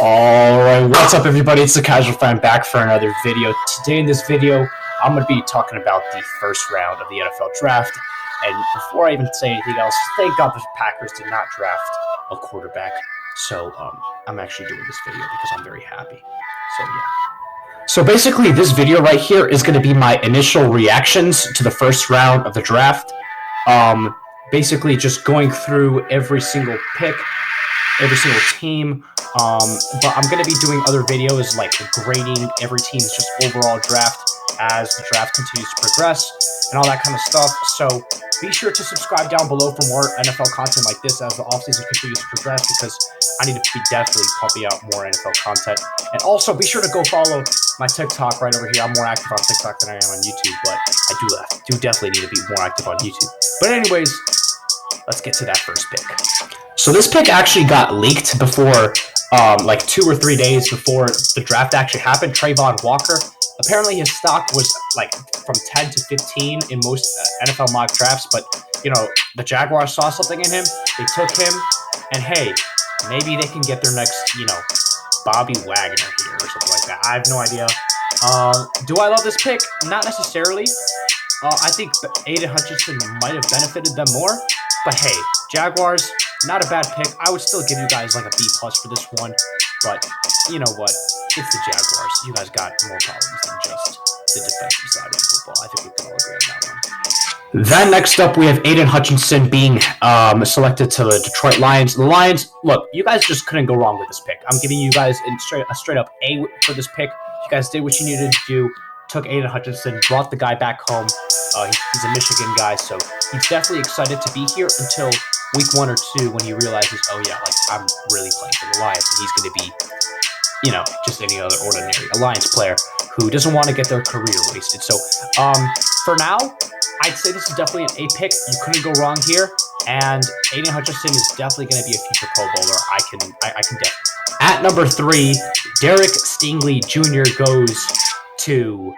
Alright, what's up everybody? It's the Casual Fan back for another video. Today in this video, I'm going to be talking about the first round of the NFL Draft. And before I even say anything else, thank God the Packers did not draft a quarterback. So, I'm actually doing this video because I'm very happy. So, yeah. So basically, this video right here is going to be my initial reactions to the first round of the draft. Basically just going through every single pick, every single team. But I'm going to be doing other videos like grading every team's just overall draft as the draft continues to progress and all that kind of stuff. So be sure to subscribe down below for more NFL content like this as the offseason continues to progress, because I need to be definitely pumping out more NFL content. And also be sure to go follow my TikTok right over here. I'm more active on TikTok than I am on YouTube, but I do definitely need to be more active on YouTube. But anyways, let's get to that first pick. So this pick actually got leaked before, like 2 or 3 days before the draft actually happened. Travon Walker. Apparently his stock was like from 10 to 15 in most NFL mock drafts, but you know, the Jaguars saw something in him. They took him, and hey, maybe they can get their next, you know, Bobby Wagner here or something like that. I have no idea. Do I love this pick? Not necessarily. I think Aiden Hutchinson might have benefited them more, but hey, Jaguars, not a bad pick. I would still give you guys like a B+ for this one, but you know what? It's the Jaguars. You guys got more problems than just the defensive side of football. I think we can all agree on that one. Then next up, we have Aiden Hutchinson being selected to the Detroit Lions. The Lions, look, you guys just couldn't go wrong with this pick. I'm giving you guys a straight up A for this pick. You guys did what you needed to do. Took Aiden Hutchinson, brought the guy back home. He's a Michigan guy, so he's definitely excited to be here until week 1 or 2 when he realizes, oh yeah, like I'm really playing for the Lions, and he's going to be, you know, just any other ordinary Alliance player who doesn't want to get their career wasted. So, for now, I'd say this is definitely an A pick. You couldn't go wrong here, and Aiden Hutchinson is definitely going to be a future Pro Bowler. I can definitely. At number 3, Derek Stingley Jr. goes to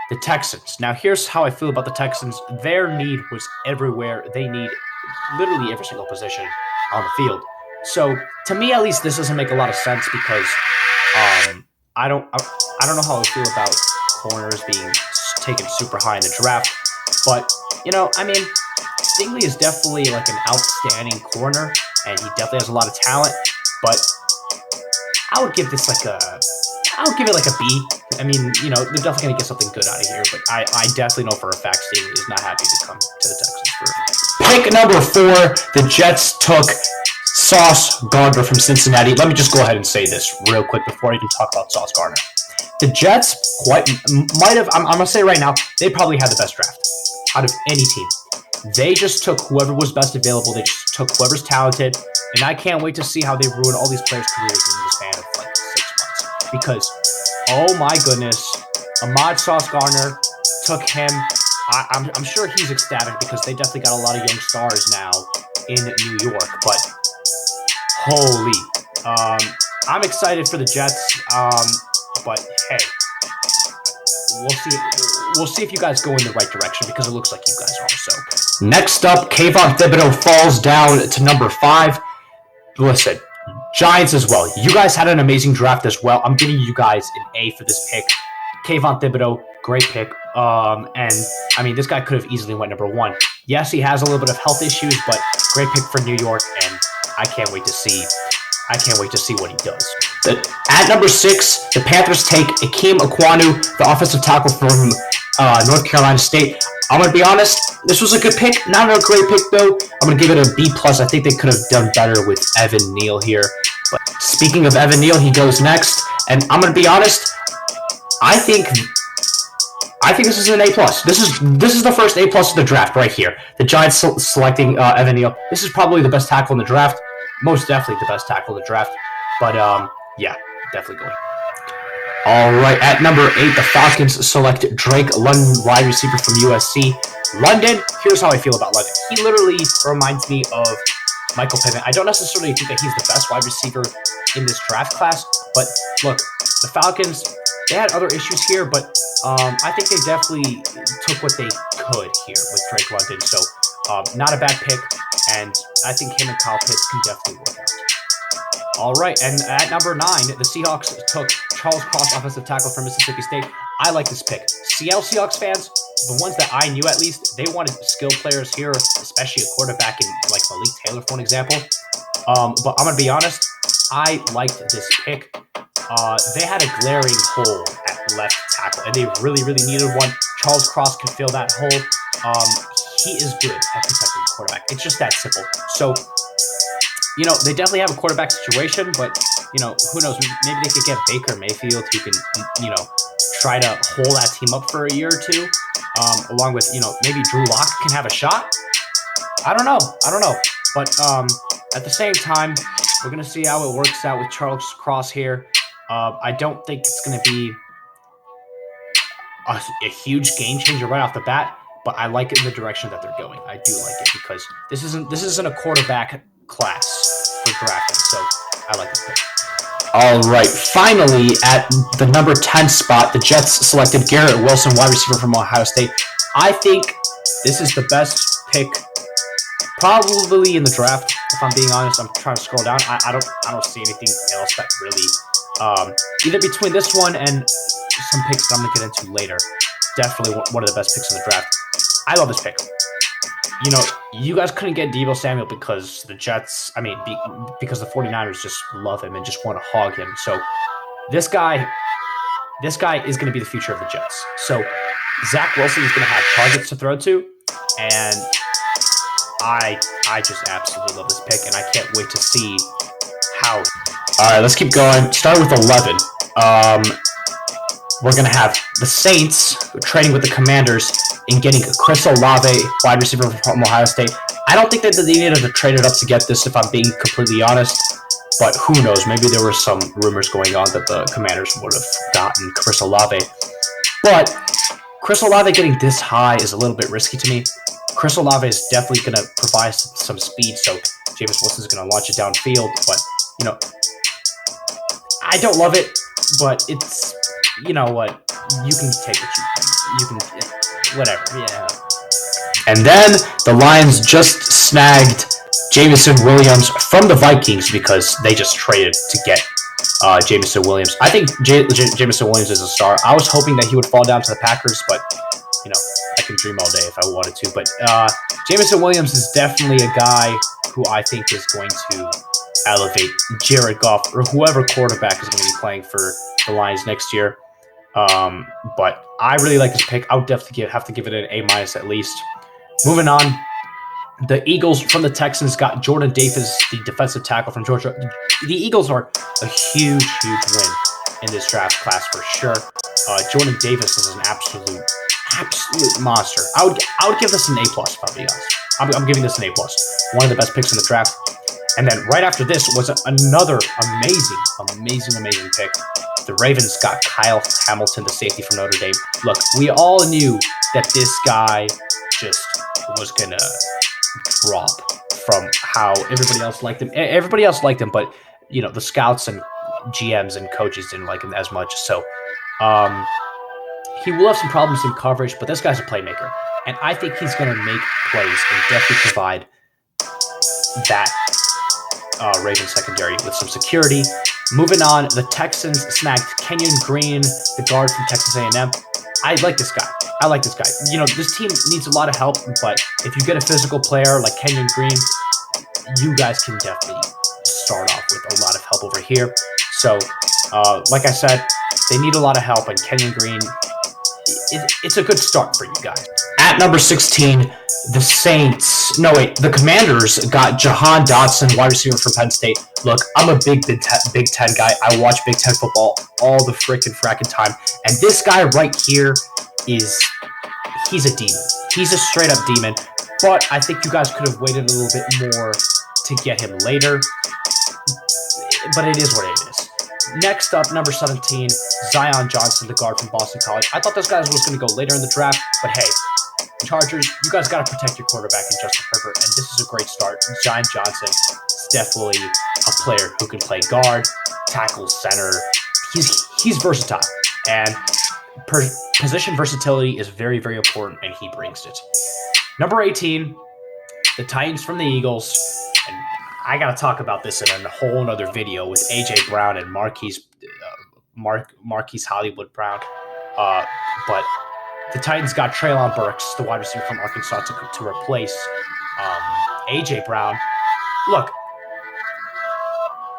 the Texans. Now, here's how I feel about the Texans. Their need was everywhere. They need literally every single position on the field. So, to me, at least, this doesn't make a lot of sense because I don't know how I feel about corners being taken super high in the draft. But, you know, I mean, Stingley is definitely like an outstanding corner, and he definitely has a lot of talent. But I would give this like I would give it like a B. I mean, you know, they're definitely going to get something good out of here, but I definitely know for a fact Stingley is not happy to come to the Texans for pick number 4. The Jets took Sauce Gardner from Cincinnati. Let me just go ahead and say this real quick before I even talk about Sauce Gardner. The Jets might have, I'm going to say right now, they probably had the best draft out of any team. They just took whoever was best available. They just took whoever's talented, and I can't wait to see how they ruin all these players' careers in the span of like 6 months. Because, oh my goodness, Ahmad Sauce Gardner took him. I'm sure he's ecstatic because they definitely got a lot of young stars now in New York. But holy, I'm excited for the Jets. But hey, we'll see if you guys go in the right direction, because it looks like you guys are. So next up, Kayvon Thibodeau falls down to number 5. Listen, Giants as well. You guys had an amazing draft as well. I'm giving you guys an A for this pick. Kayvon Thibodeau, great pick. And I mean, this guy could have easily went number 1. Yes, he has a little bit of health issues, but great pick for New York, and I can't wait to see what he does. At number 6, the Panthers take Ikem Ekwonu, the offensive tackle from North Carolina State. I'm going to be honest, this was a good pick. Not a great pick, though. I'm going to give it a B+. I think they could have done better with Evan Neal here. But speaking of Evan Neal, he goes next. And I'm going to be honest, I think this is an A+. This is the first A+ of the draft right here. The Giants selecting Evan Neal. This is probably the best tackle in the draft. Most definitely the best tackle in the draft. But, yeah, definitely going. All right, at number 8, the Falcons select Drake London, wide receiver from USC. London, here's how I feel about London. He literally reminds me of Michael Pittman. I don't necessarily think that he's the best wide receiver in this draft class, but look, the Falcons, they had other issues here, but I think they definitely took what they could here with Drake London. So, not a bad pick, and I think him and Kyle Pitts can definitely work out. All right, and at number 9, the Seahawks took Charles Cross, offensive tackle from Mississippi State. I like this pick. Seattle Seahawks fans, the ones that I knew at least, they wanted skill players here, especially a quarterback in like Malik Taylor, for an example. But I'm going to be honest, I liked this pick. They had a glaring hole at left tackle, and they really, really needed one. Charles Cross can fill that hole. He is good at protecting the quarterback. It's just that simple. So, they definitely have a quarterback situation, but, who knows? Maybe they could get Baker Mayfield who can, try to hold that team up for a year or two, along with, maybe Drew Lock can have a shot. I don't know. But at the same time, we're going to see how it works out with Charles Cross here. I don't think it's going to be a huge game changer right off the bat, but I like it in the direction that they're going. I do like it because this isn't a quarterback class for drafting, so I like this pick. All right, finally at the number 10 spot, the Jets selected Garrett Wilson, wide receiver from Ohio State. I think this is the best pick probably in the draft. If I'm being honest, I'm trying to scroll down. I don't see anything else that really either between this one and some picks that I'm gonna get into later. Definitely one of the best picks in the draft. I love this pick. You guys couldn't get Deebo Samuel because the Jets, because the 49ers just love him and just want to hog him. So this guy is going to be the future of the Jets. So Zach Wilson is going to have targets to throw to, and I just absolutely love this pick, and I can't wait to see how. All right, let's keep going. Start with 11. We're going to have the Saints trading with the Commanders and getting Chris Olave, wide receiver from Ohio State. I don't think that they needed to trade it up to get this, if I'm being completely honest. But who knows? Maybe there were some rumors going on that the Commanders would have gotten Chris Olave. But Chris Olave getting this high is a little bit risky to me. Chris Olave is definitely going to provide some speed, so Jameis Winston's going to launch it downfield. But, I don't love it, but it's, you know what, you can take it. You can, whatever, yeah. And then the Lions just snagged Jameson Williams from the Vikings because they just traded to get Jameson Williams. I think Jameson Williams is a star. I was hoping that he would fall down to the Packers, but, I can dream all day if I wanted to. But Jameson Williams is definitely a guy who I think is going to elevate Jared Goff or whoever quarterback is going to be playing for the Lions next year. But I really like this pick. I would definitely have to give it an A- at least. Moving on, the Eagles from the Texans got Jordan Davis, the defensive tackle from Georgia. The Eagles are a huge win in this draft class for sure. Jordan Davis is an absolute monster. I would give this an A+, if I'll be honest. I'm giving this an A+. One of the best picks in the draft. And then right after this was another amazing pick. The Ravens got Kyle Hamilton, the safety from Notre Dame. Look, we all knew that this guy just was going to drop from how everybody else liked him. Everybody else liked him, but, the scouts and GMs and coaches didn't like him as much. So he will have some problems in coverage, but this guy's a playmaker. And I think he's going to make plays and definitely provide that Ravens secondary with some security. Moving on, the Texans snagged Kenyon Green, the guard from Texas A&M. I like this guy. This team needs a lot of help, but if you get a physical player like Kenyon Green, you guys can definitely start off with a lot of help over here. So, like I said, they need a lot of help, and Kenyon Green, it's a good start for you guys. At number 16, the Commanders got Jahan Dotson, wide receiver from Penn State. Look, I'm a big Ten guy. I watch Big Ten football all the fracking time. And this guy right here he's a demon. He's a straight up demon. But I think you guys could have waited a little bit more to get him later. But it is what it is. Next up, number 17, Zion Johnson, the guard from Boston College. I thought this guy was going to go later in the draft, but hey, Chargers, you guys got to protect your quarterback in Justin Herbert, and this is a great start. Zion Johnson is definitely a player who can play guard, tackle, center. He's versatile, and position versatility is very, very important, and he brings it. Number 18, the Titans from the Eagles, and I gotta talk about this in a whole other video with AJ Brown and Marquise Hollywood Brown. But the Titans got Treylon Burks, the wide receiver from Arkansas, to replace AJ Brown. Look,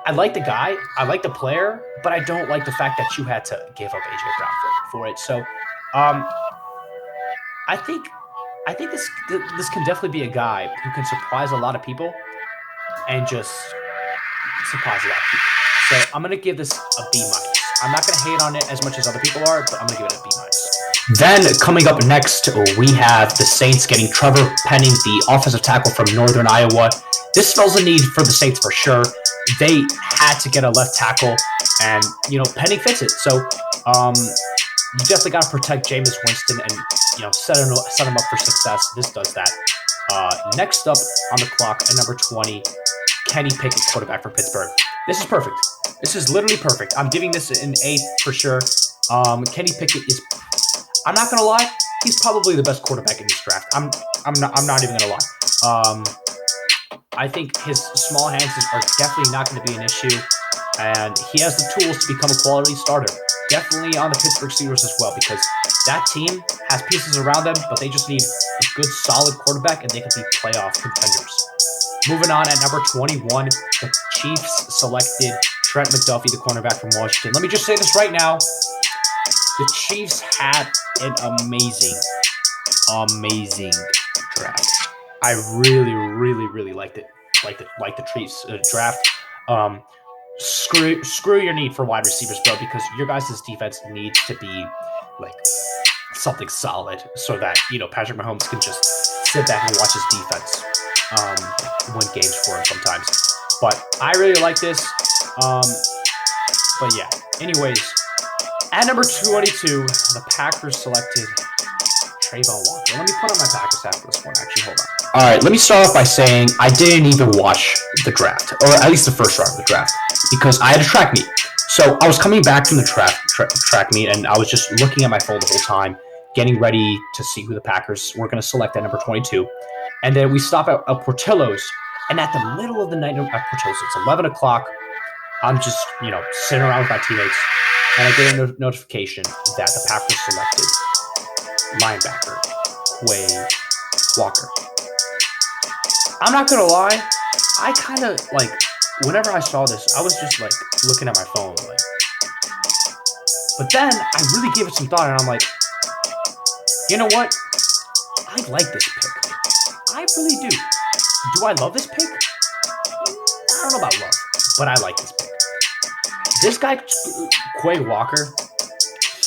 I like the guy, I like the player, but I don't like the fact that you had to give up AJ Brown for it. So, I think this can definitely be a guy who can surprise a lot of people and just surprise a lot of people. So I'm gonna give this a B-. I'm not gonna hate on it as much as other people are, but I'm gonna give it a B-. Then coming up next, we have the Saints getting Trevor Penning, the offensive tackle from Northern Iowa. This fills a need for the Saints for sure. They had to get a left tackle, and Penning fits it. So you definitely got to protect Jameis Winston and set him up for success. This does that. Next up on the clock at number 20, Kenny Pickett, quarterback for Pittsburgh. This is perfect. This is literally perfect. I'm giving this an A for sure. Kenny Pickett is. I'm not gonna lie. He's probably the best quarterback in this draft. I'm not even gonna lie. I think his small hands are definitely not going to be an issue, and he has the tools to become a quality starter. Definitely on the Pittsburgh Steelers as well, because that team has pieces around them, but they just need a good, solid quarterback, and they can be playoff contenders. Moving on at number 21, the Chiefs selected Trent McDuffie, the cornerback from Washington. Let me just say this right now. The Chiefs had an amazing draft. I really liked it. Like the Chiefs draft. Screw your need for wide receivers, bro, because your guys' defense needs to be like something solid, so that Patrick Mahomes can just sit back and watch his defense win games for him sometimes. But I really like this. But yeah. Anyways, at number 22, the Packers selected Trayvon Walker. Let me put on my Packers hat for this one. Actually, hold on. All right, let me start off by saying I didn't even watch the draft, or at least the first round of the draft, because I had a track meet. So I was coming back from the track meet, and I was just looking at my phone the whole time, getting ready to see who the Packers were going to select at number 22. And then we stop at Portillo's, and at the middle of the night at Portillo's, it's 11 o'clock. I'm just, sitting around with my teammates, and I get a notification that the Packers selected linebacker Quay Walker. I'm not gonna lie, I kind of whenever I saw this, I was just looking at my phone, but then I really gave it some thought, and I'm like, you know what? I like this pick. I really do. Do I love this pick? I don't know about love, but I like this pick. This guy, Quay Walker,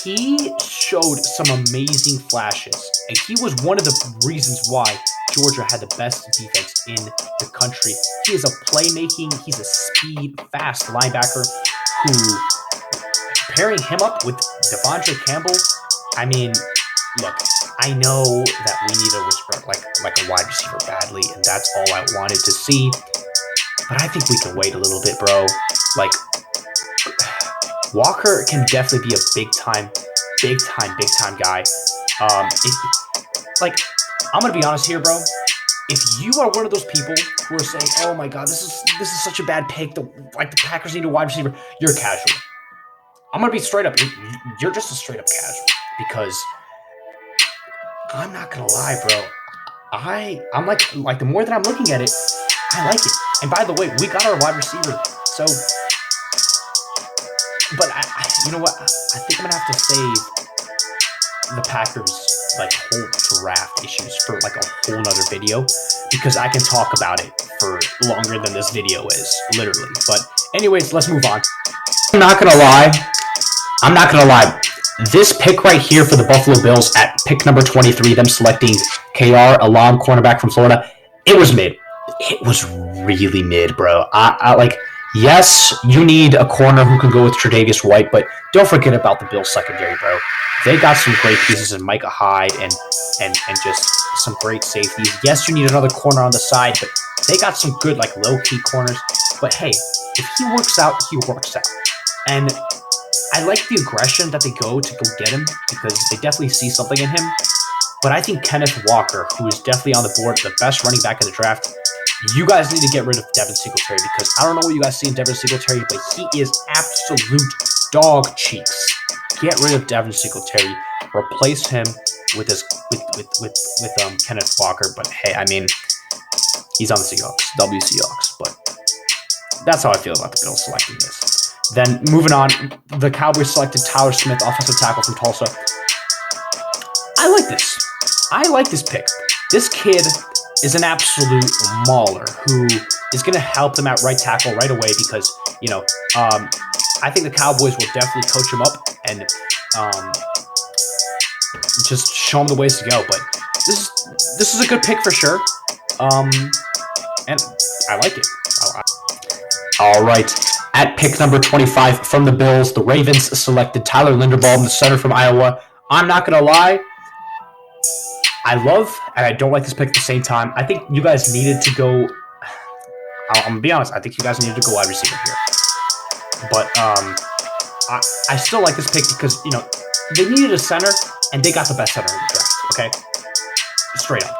he showed some amazing flashes, and he was one of the reasons why Georgia had the best defense in the country. He is a playmaking, he's a speed, fast linebacker who, pairing him up with Devonta Campbell, I mean, look, I know that we need a whisper like a wide receiver badly, and that's all I wanted to see. But I think we can wait a little bit, bro. Walker can definitely be a big time guy. I'm gonna be honest here, bro. If you are one of those people who are saying, "Oh my God, this is such a bad pick," the Packers need a wide receiver, you're casual. I'm gonna be straight up. You're just a straight up casual, because I'm not gonna lie, bro. I'm like the more that I'm looking at it, I like it. And by the way, we got our wide receiver, so. But you know what? I think I'm gonna have to save the Packers whole draft issues for a whole nother video, because I can talk about it for longer than this video is, literally. But anyways, let's move on. I'm not gonna lie. This pick right here for the Buffalo Bills at pick number 23, them selecting KR Alam, cornerback from Florida, it was mid. It was really mid, bro. Yes, you need a corner who can go with Tre'Davious White, but don't forget about the Bills secondary, bro. They got some great pieces in Micah Hyde and just some great safeties. Yes, you need another corner on the side, but they got some good low-key corners. But hey, if he works out, he works out. And I like the aggression that they go get him, because they definitely see something in him. But I think Kenneth Walker, who is definitely on the board, the best running back in the draft, You guys need to get rid of Devin Singletary because I don't know what you guys see in Devin Singletary, but he is absolute dog cheeks. Get rid of Devin Singletary. Replace him with Kenneth Walker. But hey, I mean, he's on the Seahawks, W Seahawks. But that's how I feel about the Bills selecting this. Then moving on, the Cowboys selected Tyler Smith, offensive tackle from Tulsa. I like this pick. This kid is an absolute mauler who is going to help them at right tackle right away because, I think the Cowboys will definitely coach him up and just show him the ways to go. But this is a good pick for sure, and I like it. All right, at pick number 25 from the Bills, the Ravens selected Tyler Linderbaum, the center from Iowa. I'm not going to lie. I love and I don't like this pick at the same time. I think you guys needed to go. I'm going to be honest. I think you guys needed to go wide receiver here. But I still like this pick because, they needed a center, and they got the best center in the draft, okay? Straight up.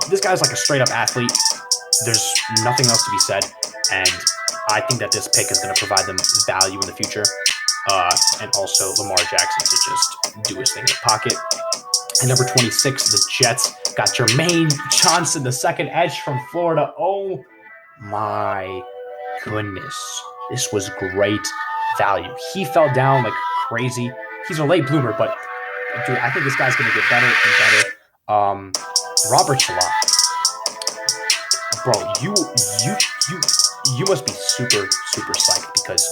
This guy's like a straight-up athlete. There's nothing else to be said, and I think that this pick is going to provide them value in the future, and also Lamar Jackson to just do his thing in the pocket. And number 26, the Jets got Jermaine Johnson, the second edge from Florida. Oh, my goodness. This was great value. He fell down like crazy. He's a late bloomer, but dude, I think this guy's going to get better and better. Robert Salah. Bro, you must be super, super psyched because,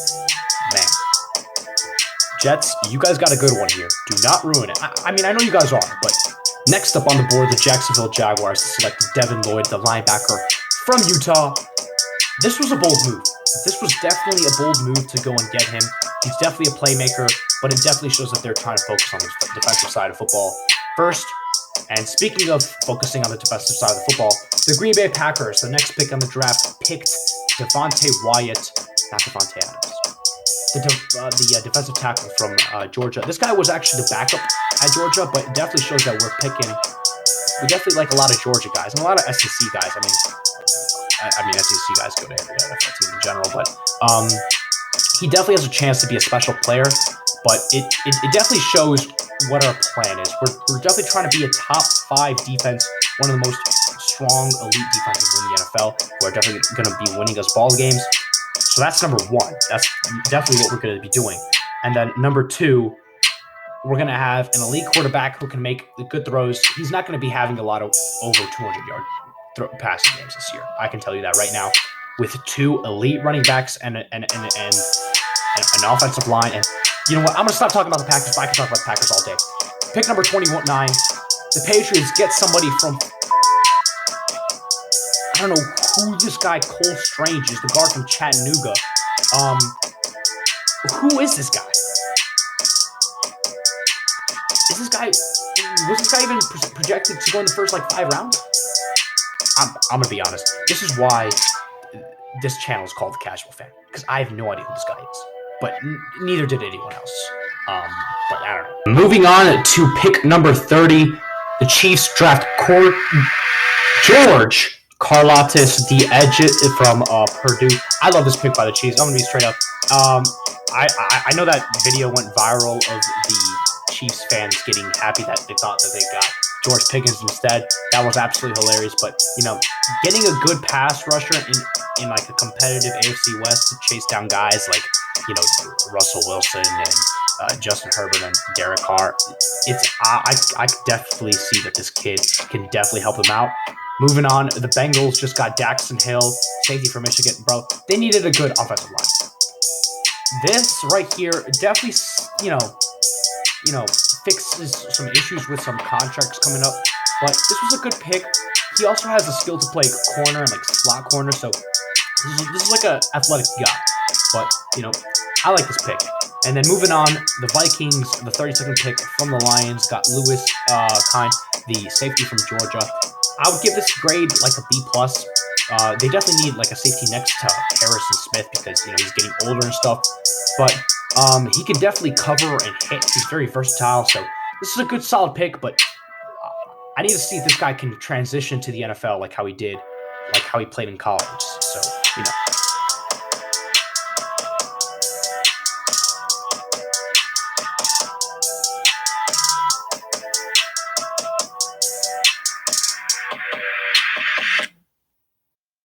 man, Jets, you guys got a good one here. Do not ruin it. I mean, I know you guys are, but next up on the board, the Jacksonville Jaguars selected Devin Lloyd, the linebacker from Utah. This was a bold move. This was definitely a bold move to go and get him. He's definitely a playmaker, but it definitely shows that they're trying to focus on the defensive side of football first. And speaking of focusing on the defensive side of the football, the Green Bay Packers, the next pick on the draft, picked Devonta Wyatt, not Devonta Adams. The defensive tackle from Georgia. This guy was actually the backup at Georgia, but it definitely shows that we definitely like a lot of Georgia guys and a lot of SEC guys. I mean, SEC guys go to every NFL team in general, but he definitely has a chance to be a special player, but it definitely shows what our plan is. We're definitely trying to be a top 5 defense, one of the most strong elite defenses in the NFL, who are definitely going to be winning us ball games. So that's number 1. That's definitely what we're going to be doing. And then number 2, we're going to have an elite quarterback who can make the good throws. He's not going to be having a lot of over 200-yard passing games this year. I can tell you that right now. With 2 elite running backs and an offensive line. And you know what? I'm going to stop talking about the Packers, but I can talk about the Packers all day. Pick number 29. The Patriots get somebody from, I don't know who this guy Cole Strange is, the guard from Chattanooga. Who is this guy? Was this guy even projected to go in the first 5 rounds? I'm going to be honest. This is why this channel is called The Casual Fan, because I have no idea who this guy is. But neither did anyone else. But I don't know. Moving on to pick number 30, the Chiefs draft George Karlaftis, the edge from Purdue. I love this pick by the Chiefs. I'm going to be straight up. I know that video went viral of the Chiefs fans getting happy that they thought that they got George Pickens instead. That was absolutely hilarious. But, getting a good pass rusher in a competitive AFC West to chase down guys like, Russell Wilson and Justin Herbert and Derek Carr, I definitely see that this kid can definitely help them out. Moving on, the Bengals just got Daxton Hill, safety from Michigan. Bro, they needed a good offensive line. This right here definitely, fixes some issues with some contracts coming up. But this was a good pick. He also has the skill to play corner and slot corner, so this is like a athletic guy. But, I like this pick. And then moving on, the Vikings, the 32nd pick from the Lions, got Lewis Kine, the safety from Georgia. I would give this grade a B+. They definitely need a safety next to Harrison Smith because, he's getting older and stuff. But he can definitely cover and hit. He's very versatile. So this is a good solid pick, but I need to see if this guy can transition to the NFL like how he did, like how he played in college. So,